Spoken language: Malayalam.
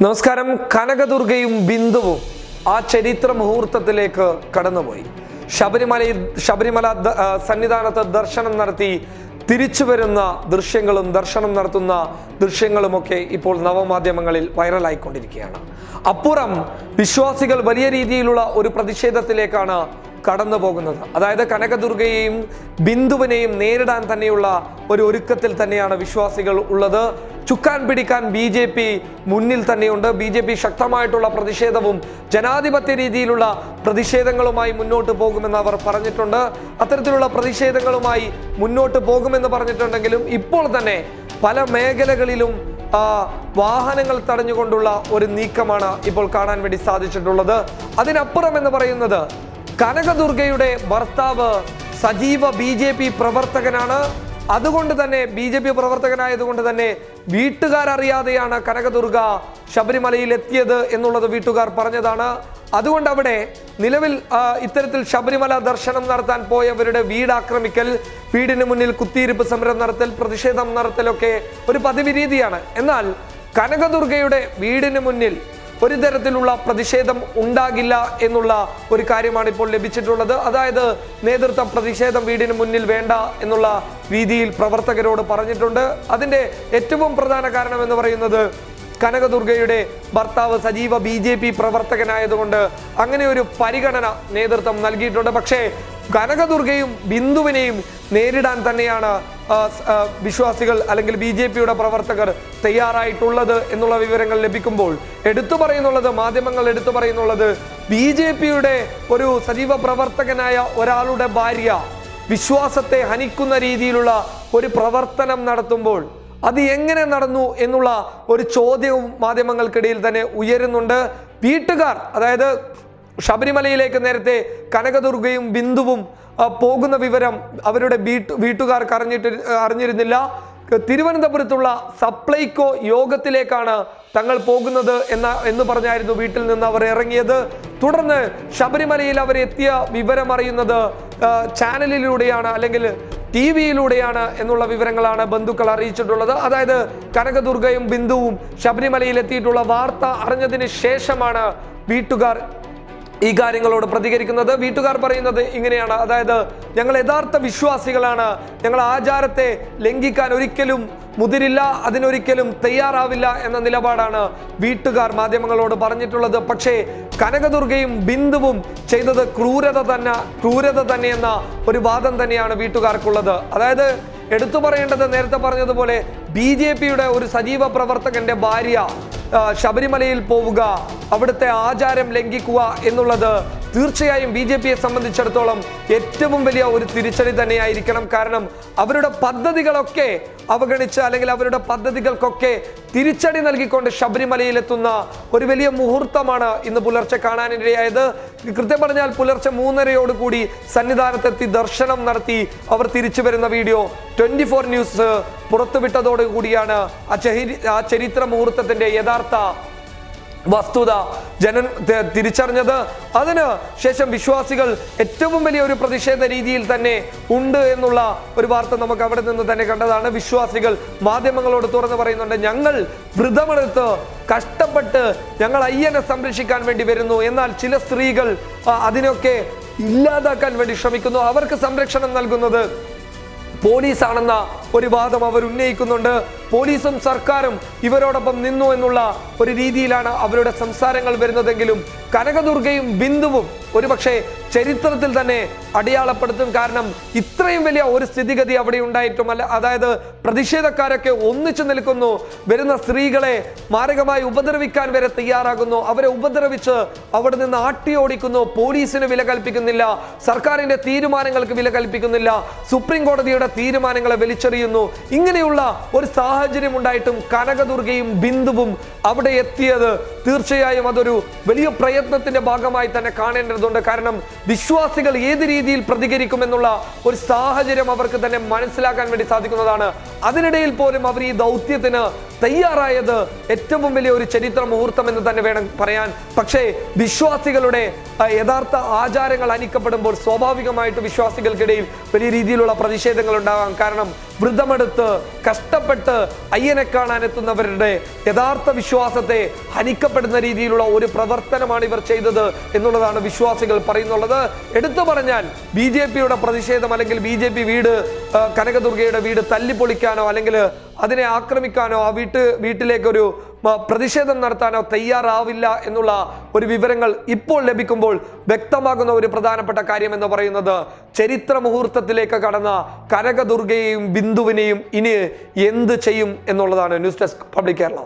നമസ്കാരം. കനകദുർഗയും ബിന്ദുവും ആ ചരിത്ര മുഹൂർത്തത്തിലേക്ക് കടന്നുപോയി. ശബരിമല സന്നിധാനത്ത് ദർശനം നടത്തി തിരിച്ചു വരുന്ന ദൃശ്യങ്ങളും ദർശനം നടത്തുന്ന ദൃശ്യങ്ങളുമൊക്കെ ഇപ്പോൾ നവമാധ്യമങ്ങളിൽ വൈറലായിക്കൊണ്ടിരിക്കുകയാണ്. അപ്പുറം വിശ്വാസികൾ വലിയ രീതിയിലുള്ള ഒരു പ്രതിഷേധത്തിലേക്കാണ് കടന്നു പോകുന്നത്. അതായത് കനകദുർഗയെയും ബിന്ദുവിനെയും നേരിടാൻ തന്നെയുള്ള ഒരു ഒരുക്കത്തിൽ തന്നെയാണ് വിശ്വാസികൾ ഉള്ളത്. ചുക്കാൻ പിടിക്കാൻ BJP മുന്നിൽ തന്നെയുണ്ട്. BJP ശക്തമായിട്ടുള്ള പ്രതിഷേധവും ജനാധിപത്യ രീതിയിലുള്ള പ്രതിഷേധങ്ങളുമായി മുന്നോട്ട് പോകുമെന്ന് അവർ പറഞ്ഞിട്ടുണ്ട്. അത്തരത്തിലുള്ള പ്രതിഷേധങ്ങളുമായി മുന്നോട്ട് പോകുമെന്ന് പറഞ്ഞിട്ടുണ്ടെങ്കിലും ഇപ്പോൾ തന്നെ പല മേഖലകളിലും വാഹനങ്ങൾ തടഞ്ഞുകൊണ്ടുള്ള ഒരു നീക്കമാണ് ഇപ്പോൾ കാണാൻ വേണ്ടി സാധിച്ചിട്ടുള്ളത്. അതിനപ്പുറം എന്ന് പറയുന്നത് കനകദുർഗയുടെ ഭർത്താവ് സജീവ BJP പ്രവർത്തകനാണ്. അതുകൊണ്ട് തന്നെ BJP പ്രവർത്തകനായതുകൊണ്ട് തന്നെ വീട്ടുകാരറിയാതെയാണ് കനകദുർഗ ശബരിമലയിൽ എത്തിയത് എന്നുള്ളത് വീട്ടുകാർ പറഞ്ഞതാണ്. അതുകൊണ്ട് അവിടെ നിലവിൽ ഇത്തരത്തിൽ ശബരിമല ദർശനം നടത്താൻ പോയവരുടെ വീട് ആക്രമിക്കൽ, വീടിന് മുന്നിൽ കുത്തിയിരിപ്പ് സമരം നടത്തൽ, പ്രതിഷേധം നടത്തലൊക്കെ ഒരു പതിവ് രീതിയാണ്. എന്നാൽ കനകദുർഗയുടെ വീടിന് മുന്നിൽ ഒരു തരത്തിലുള്ള പ്രതിഷേധം ഉണ്ടാകില്ല എന്നുള്ള ഒരു കാര്യമാണ് ഇപ്പോൾ ലഭിച്ചിട്ടുള്ളത്. അതായത് നേതൃത്വം പ്രതിഷേധം വീടിന് മുന്നിൽ വേണ്ട എന്നുള്ള രീതിയിൽ പ്രവർത്തകരോട് പറഞ്ഞിട്ടുണ്ട്. അതിന്റെ ഏറ്റവും പ്രധാന കാരണം എന്ന് പറയുന്നത് കനകദുർഗയുടെ ഭർത്താവ് സജീവ BJP പ്രവർത്തകനായതുകൊണ്ട് അങ്ങനെ ഒരു പരിഗണന നേതൃത്വം നൽകിയിട്ടുണ്ട്. പക്ഷേ കനകദുർഗയും ബിന്ദുവിനെയും നേരിടാൻ തന്നെയാണ് വിശ്വാസികൾ അല്ലെങ്കിൽ BJPയുടെ പ്രവർത്തകർ തയ്യാറായിട്ടുള്ളത് എന്നുള്ള വിവരങ്ങൾ ലഭിക്കുമ്പോൾ മാധ്യമങ്ങൾ എടുത്തു പറയുന്നുള്ളത് BJPയുടെ ഒരു സജീവ പ്രവർത്തകനായ ഒരാളുടെ ഭാര്യ വിശ്വാസത്തെ ഹനിക്കുന്ന രീതിയിലുള്ള ഒരു പ്രവർത്തനം നടത്തുമ്പോൾ അത് എങ്ങനെ നടന്നു എന്നുള്ള ഒരു ചോദ്യവും മാധ്യമങ്ങൾക്കിടയിൽ തന്നെ ഉയരുന്നുണ്ട്. വീട്ടുകാർ, അതായത് ശബരിമലയിലേക്ക് കനകദുർഗയും ബിന്ദുവും പോകുന്ന വിവരം അവരുടെ വീട്ടുകാർക്ക് അറിഞ്ഞിരുന്നില്ല. തിരുവനന്തപുരത്തുള്ള സപ്ലൈകോ യോഗത്തിലേക്കാണ് തങ്ങൾ പോകുന്നത് എന്ന് പറഞ്ഞായിരുന്നു വീട്ടിൽ നിന്ന് അവർ ഇറങ്ങിയത്. തുടർന്ന് ശബരിമലയിൽ അവരെത്തിയ വിവരം അറിയുന്നത് ചാനലിലൂടെയാണ് അല്ലെങ്കിൽ TV-യിലൂടെയാണ് എന്നുള്ള വിവരങ്ങളാണ് ബന്ധുക്കൾ അറിയിച്ചിട്ടുള്ളത്. അതായത് കനകദുർഗയും ബിന്ദുവും ശബരിമലയിൽ എത്തിയിട്ടുള്ള വാർത്ത അറിഞ്ഞതിന് ശേഷമാണ് വീട്ടുകാർ ഈ കാര്യങ്ങളോട് പ്രതികരിക്കുന്നത്. വീട്ടുകാർ പറയുന്നത് ഇങ്ങനെയാണ്: അതായത് ഞങ്ങൾ യഥാർത്ഥ വിശ്വാസികളാണ്, ഞങ്ങൾ ആചാരത്തെ ലംഘിക്കാൻ ഒരിക്കലും മുതിരില്ല, അതിനൊരിക്കലും തയ്യാറാവില്ല എന്ന നിലപാടാണ് വീട്ടുകാർ മാധ്യമങ്ങളോട് പറഞ്ഞിട്ടുള്ളത്. പക്ഷേ കനകദുർഗയും ബിന്ദുവും ചെയ്തത് ക്രൂരത തന്നെ എന്ന ഒരു വാദം തന്നെയാണ് വീട്ടുകാർക്കുള്ളത്. അതായത് എടുത്തു പറയേണ്ടത്, നേരത്തെ പറഞ്ഞതുപോലെ BJPയുടെ ഒരു സജീവ പ്രവർത്തകന്റെ ഭാര്യ ശബരിമലയിൽ പോവുക, അവിടുത്തെ ആചാരം ലംഘിക്കുക എന്നുള്ളത് തീർച്ചയായും BJPയെ സംബന്ധിച്ചിടത്തോളം ഏറ്റവും വലിയ ഒരു തിരിച്ചടി തന്നെയായിരിക്കണം. കാരണം അവരുടെ പദ്ധതികളൊക്കെ അവഗണിച്ച് അല്ലെങ്കിൽ അവരുടെ പദ്ധതികൾക്കൊക്കെ തിരിച്ചടി നൽകിക്കൊണ്ട് ശബരിമലയിൽ എത്തുന്ന ഒരു വലിയ മുഹൂർത്തമാണ് ഇന്ന് പുലർച്ചെ കാണാനിടയായത്. കൃത്യം പറഞ്ഞാൽ പുലർച്ചെ 3:30 സന്നിധാനത്തെത്തി ദർശനം നടത്തി അവർ തിരിച്ചു വരുന്ന വീഡിയോ 24 ന്യൂസ് പുറത്തുവിട്ടതോടുകൂടിയാണ് ആ ചരിത്ര മുഹൂർത്തത്തിന്റെ യഥാർത്ഥ വസ്തുത ജനൻ തിരിച്ചറിഞ്ഞത്. അതിന് ശേഷം വിശ്വാസികൾ ഏറ്റവും വലിയ ഒരു പ്രതിഷേധ രീതിയിൽ തന്നെ ഉണ്ട് എന്നുള്ള ഒരു വാർത്ത നമുക്ക് അവിടെ നിന്ന് തന്നെ കണ്ടതാണ്. വിശ്വാസികൾ മാധ്യമങ്ങളോട് തുറന്നു പറയുന്നുണ്ട്: ഞങ്ങൾ വ്രതമെടുത്ത് കഷ്ടപ്പെട്ട് ഞങ്ങൾ അയ്യനെ സംരക്ഷിക്കാൻ വേണ്ടി വരുന്നു, എന്നാൽ ചില സ്ത്രീകൾ അതിനൊക്കെ ഇല്ലാതാക്കാൻ വേണ്ടി ശ്രമിക്കുന്നു, അവർക്ക് സംരക്ഷണം നൽകുന്നത് പോലീസാണെന്ന ഒരു വാദം അവർ ഉന്നയിക്കുന്നുണ്ട്. പോലീസും സർക്കാരും ഇവരോടൊപ്പം നിന്നു എന്നുള്ള ഒരു രീതിയിലാണ് അവരുടെ സംസാരങ്ങൾ വരുന്നതെങ്കിലും കനകദുർഗയും ബിന്ദുവും ഒരുപക്ഷെ ചരിത്രത്തിൽ തന്നെ അടയാളപ്പെടുത്തും. കാരണം ഇത്രയും വലിയ ഒരു സ്ഥിതിഗതി അവിടെ ഉണ്ടായിട്ടുമല്ല. അതായത് പ്രതിഷേധക്കാരൊക്കെ ഒന്നിച്ചു നിൽക്കുന്നു, വരുന്ന സ്ത്രീകളെ മാരകമായി ഉപദ്രവിക്കാൻ വരെ തയ്യാറാകുന്നു, അവരെ ഉപദ്രവിച്ച് അവിടെ നിന്ന് ആട്ടിയോടിക്കുന്നു, പോലീസിന് വില കൽപ്പിക്കുന്നില്ല, സർക്കാരിന്റെ തീരുമാനങ്ങൾക്ക് വില കൽപ്പിക്കുന്നില്ല, സുപ്രീം കോടതിയുടെ തീരുമാനങ്ങളെ വലിച്ചെറിയുന്നു. ഇങ്ങനെയുള്ള ഒരു സാഹചര്യം ഉണ്ടായിട്ടും കനകദുർഗയും ബിന്ദുവും അവിടെ എത്തിയത് തീർച്ചയായും അതൊരു വലിയ പ്രയത്നത്തിന്റെ ഭാഗമായി തന്നെ കാണേണ്ടതുണ്ട്. കാരണം വിശ്വാസികൾ ഏത് രീതിയിൽ പ്രതികരിക്കുമെന്നുള്ള ഒരു സാഹചര്യം അവർക്ക് തന്നെ മനസ്സിലാക്കാൻ വേണ്ടി സാധിക്കുന്നതാണ്. അതിനിടയിൽ പോലും അവർ ഈ ദൗത്യത്തിന് തയ്യാറായത് ഏറ്റവും വലിയ ഒരു ചരിത്ര മുഹൂർത്തം എന്ന് തന്നെ വേണം പറയാൻ. പക്ഷേ വിശ്വാസികളുടെ യഥാർത്ഥ ആചാരങ്ങൾ ഹനിക്കപ്പെടുമ്പോൾ സ്വാഭാവികമായിട്ട് വിശ്വാസികൾക്കിടയിൽ വലിയ രീതിയിലുള്ള പ്രതിഷേധങ്ങൾ ഉണ്ടാകാം. കാരണം വ്രതമെടുത്ത് കഷ്ടപ്പെട്ട് അയ്യനെ കാണാൻ എത്തുന്നവരുടെ യഥാർത്ഥ വിശ്വാസത്തെ ഹനിക്കപ്പെടുന്ന രീതിയിലുള്ള ഒരു പ്രവർത്തനമാണ് ഇവർ ചെയ്തത് എന്നുള്ളതാണ് വിശ്വാസികൾ പറയുന്നുള്ളത്. എടുത്തു പറഞ്ഞാൽ BJP-യുടെ പ്രതിഷേധം അല്ലെങ്കിൽ BJP വീട് കനകദുർഗയുടെ വീട് തല്ലിപ്പൊളിക്കാനോ അല്ലെങ്കിൽ അതിനെ ആക്രമിക്കാനോ ആ വീട്ടിലേക്കൊരു പ്രതിഷേധം നടത്താനോ തയ്യാറാവില്ല എന്നുള്ള ഒരു വിവരങ്ങൾ ഇപ്പോൾ ലഭിക്കുമ്പോൾ വ്യക്തമാകുന്ന ഒരു പ്രധാനപ്പെട്ട കാര്യം എന്ന് പറയുന്നത് ചരിത്ര മുഹൂർത്തത്തിലേക്ക് കടന്ന കനകദുർഗയെയും ബിന്ദുവിനെയും ഇനി എന്ത് ചെയ്യും എന്നുള്ളതാണ്. News desk public Kerala.